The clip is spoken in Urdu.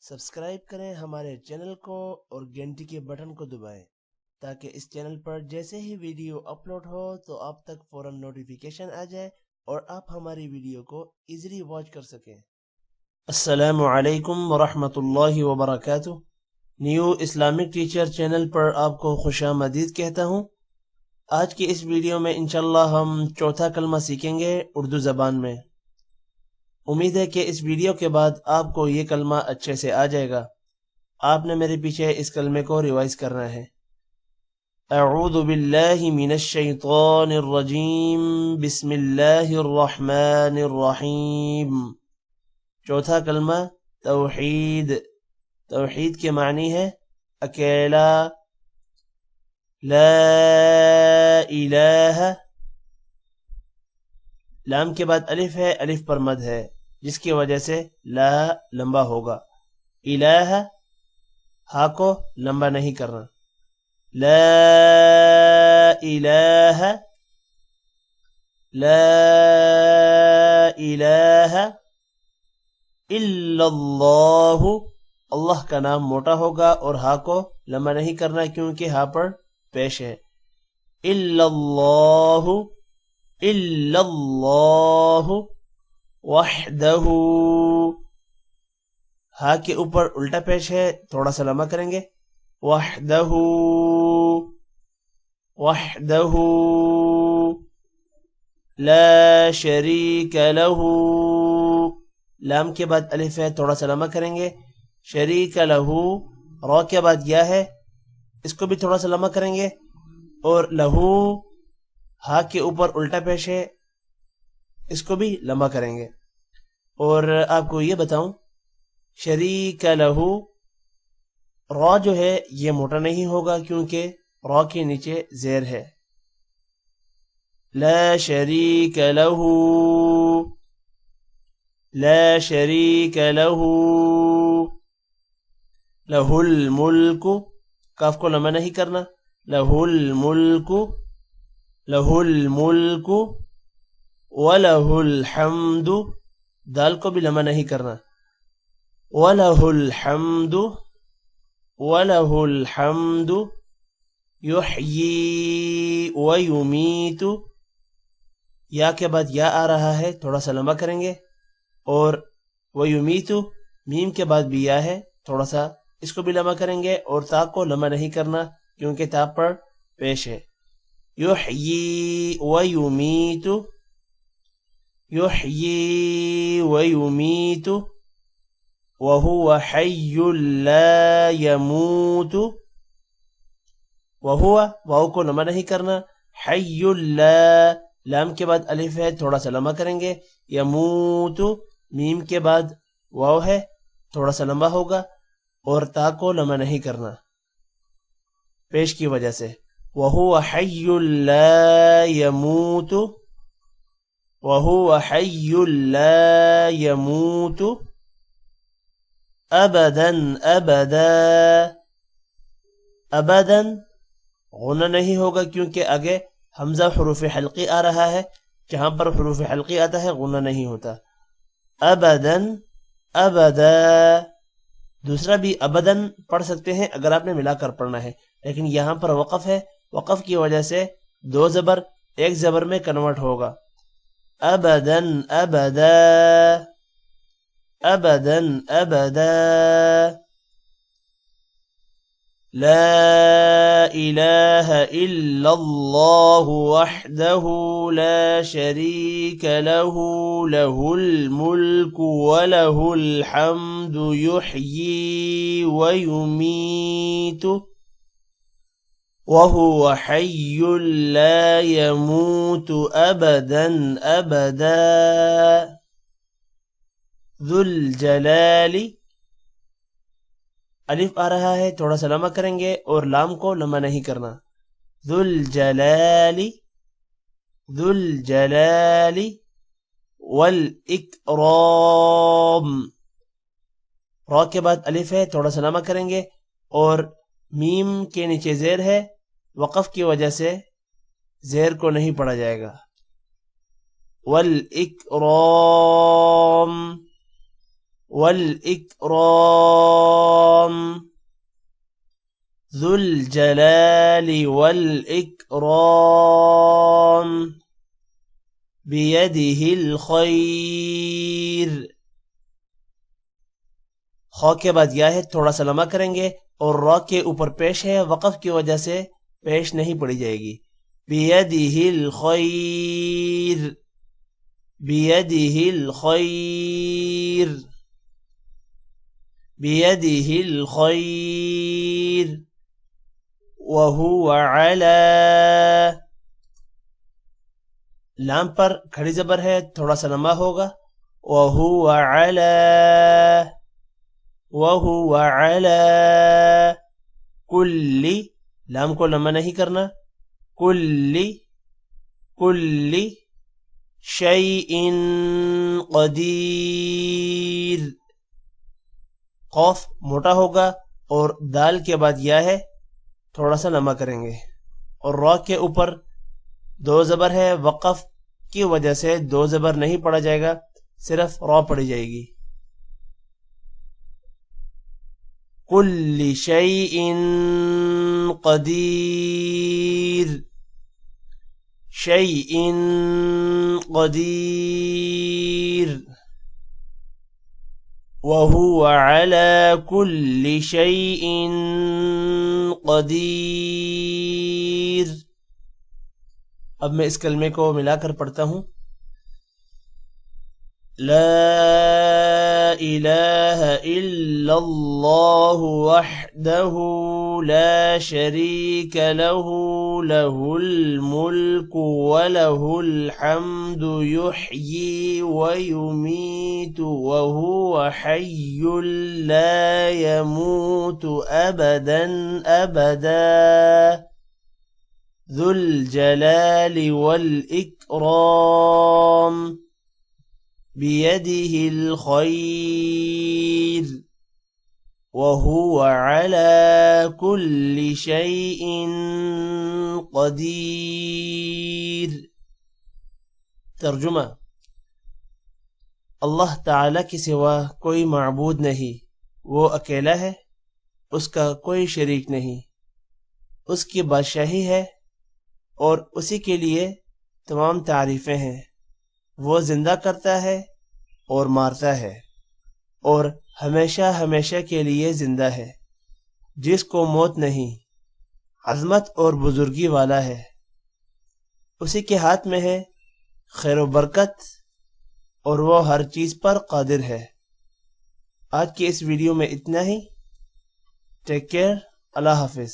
سبسکرائب کریں ہمارے چینل کو اور گھنٹی کے بٹن کو دبائیں تاکہ اس چینل پر جیسے ہی ویڈیو اپلوڈ ہو تو آپ تک فوراً نوٹیفیکیشن آ جائے اور آپ ہماری ویڈیو کو ایزیلی واچ کر سکیں۔ السلام علیکم ورحمۃ اللہ وبرکاتہ۔ نیو اسلامک ٹیچر چینل پر آپ کو خوش آمدید کہتا ہوں۔ آج کی اس ویڈیو میں انشاءاللہ ہم چوتھا کلمہ سیکھیں گے اردو زبان میں۔ امید ہے کہ اس ویڈیو کے بعد آپ کو یہ کلمہ اچھے سے آ جائے گا۔ آپ نے میرے پیچھے اس کلمے کو ریوائز کرنا ہے۔ اعوذ باللہ من الشیطان الرجیم، بسم اللہ الرحمن الرحیم۔ چوتھا کلمہ توحید۔ توحید کے معنی ہے اکیلا، لا الہ۔ لام کے بعد الف ہے، الف پر مد ہے جس کی وجہ سے لا لمبا ہوگا۔ الہ، ہا کو لمبا نہیں کرنا۔ لا الہ، لا الہ الا اللہ۔ اللہ کا نام موٹا ہوگا اور ہا کو لمبا نہیں کرنا کیونکہ ہا پر پیش ہے۔ الا اللہ، الا اللہ وحدہ۔ ہا کے اوپر الٹا پیش ہے، تھوڑا سا لمبا کریں گے۔ وحدہ، وحدہ لا شریک لہ۔ لام کے بعد الف ہے، تھوڑا سا لمبا کریں گے۔ شریک لہ، را کے بعد یا ہے، اس کو بھی تھوڑا سا لمبا کریں گے۔ اور لہو، ہا کے اوپر الٹا پیش ہے، اس کو بھی لمبا کریں گے۔ اور آپ کو یہ بتاؤں، شریک لہ را جو ہے یہ موٹا نہیں ہوگا کیونکہ را کے نیچے زیر ہے۔ لا شریک لہ، لا شریک لہ، لہ الملک، کاف کو لمبا نہیں کرنا۔ لہ الملک، لہ الملک وَلَهُ الْحَمْدُ، دال کو بھی لمبا نہیں کرنا۔ وَلَهُ الْحَمْدُ، وَلَهُ الْحَمْدُ يُحْيِي وَيُمِيتُ۔ یا کے بعد یا آ رہا ہے، تھوڑا سا لمبا کریں گے۔ اور وَيُمِيتُ، میم کے بعد بھی یا ہے، تھوڑا سا اس کو بھی لمبا کریں گے اور تا کو لمبا نہیں کرنا کیونکہ تا پر پیش ہے۔ یحیی ویمیت، یحیی ویمیت وہو حی لا یموت۔ وہو، واو کو لمبا نہیں کرنا۔ حی لا، لام کے بعد الف ہے، تھوڑا سا لمبا کریں گے۔ یموت، میم کے بعد واو ہے، تھوڑا سا لمبا ہوگا اور تا کو لمبا نہیں کرنا پیش کی وجہ سے۔ وَهُوَ حَيٌّ لَا يَمُوتُ، وَهُوَ حَيٌّ لَا يَمُوتُ أَبَدًا أَبَدًا۔ ابداً غنہ نہیں ہوگا کیونکہ آگے حمزہ حروف حلقی آ رہا ہے، جہاں پر حروف حلقی آتا ہے غنہ نہیں ہوتا۔ ابداً ابدا۔ دوسرا بھی ابداً پڑھ سکتے ہیں اگر آپ نے ملا کر پڑھنا ہے، لیکن یہاں پر وقف ہے، وقف کی وجہ سے دو زبر ایک زبر میں کنورٹ ہوگا۔ ابداً ابدا، ابداً ابدا لا الہ الا اللہ وحدہ لا شریک لہ، لہ الملک ولہ الحمد یحیی ویمیت وَهُوَ حَيٌّ لَا يَمُوتُ أَبَدًا أَبَدًا ذُو الْجَلَالِ۔ الف آ رہا ہے، تھوڑا سا لمبا کریں گے اور لام کو لمبا نہیں کرنا۔ ذُو الْجَلَالِ، ذُو الْجَلَالِ وَالْإِكْرَامِ۔ را کے بعد الف ہے، تھوڑا سا لمبا کریں گے اور میم کے نیچے زیر ہے، وقف کی وجہ سے زیر کو نہیں پڑھا جائے گا۔ والإکرام، والإكرام ذو الجلال والإكرام بيده الخير. خا کے بعد یا ہے تھوڑا سا لمبا کریں گے اور را کے اوپر پیش ہے، وقف کی وجہ سے پیش نہیں پڑی جائے گی. بيده الخير بيده الخير بيده الخير وهو على. لام پر کھڑی زبر ہے، تھوڑا سا لمبا ہوگا. وهو على وهو على كل، لام کو لمبا نہیں کرنا. كل شيء قدیر. قوف موٹا ہوگا اور دال کے بعد یا ہے تھوڑا سا لمبا کریں گے اور را کے اوپر دو زبر ہے، وقف کی وجہ سے دو زبر نہیں پڑا جائے گا، صرف را پڑی جائے گی. كل شيء قدیر شيء قدیر وهو على كل شيء قدیر. اب میں اس کلمے کو ملا کر پڑھتا ہوں. لا الہ الا اللہ وحدہ لا شریک لہ لہ الملک ولہ الحمد یحیی ویمیت وہو حی لا یموت ابدا ابدا ذو الجلال والاکرام بيده الخير وهو على كل شيء قدیر. ترجمہ: اللہ تعالی کے سوا کوئی معبود نہیں، وہ اکیلا ہے، اس کا کوئی شریک نہیں، اس کی بادشاہی ہے اور اسی کے لیے تمام تعریفیں ہیں. وہ زندہ کرتا ہے اور مارتا ہے اور ہمیشہ ہمیشہ کے لیے زندہ ہے، جس کو موت نہیں، عظمت اور بزرگی والا ہے. اسی کے ہاتھ میں ہے خیر و برکت اور وہ ہر چیز پر قادر ہے. آج کی اس ویڈیو میں اتنا ہی. Take care. اللہ حافظ.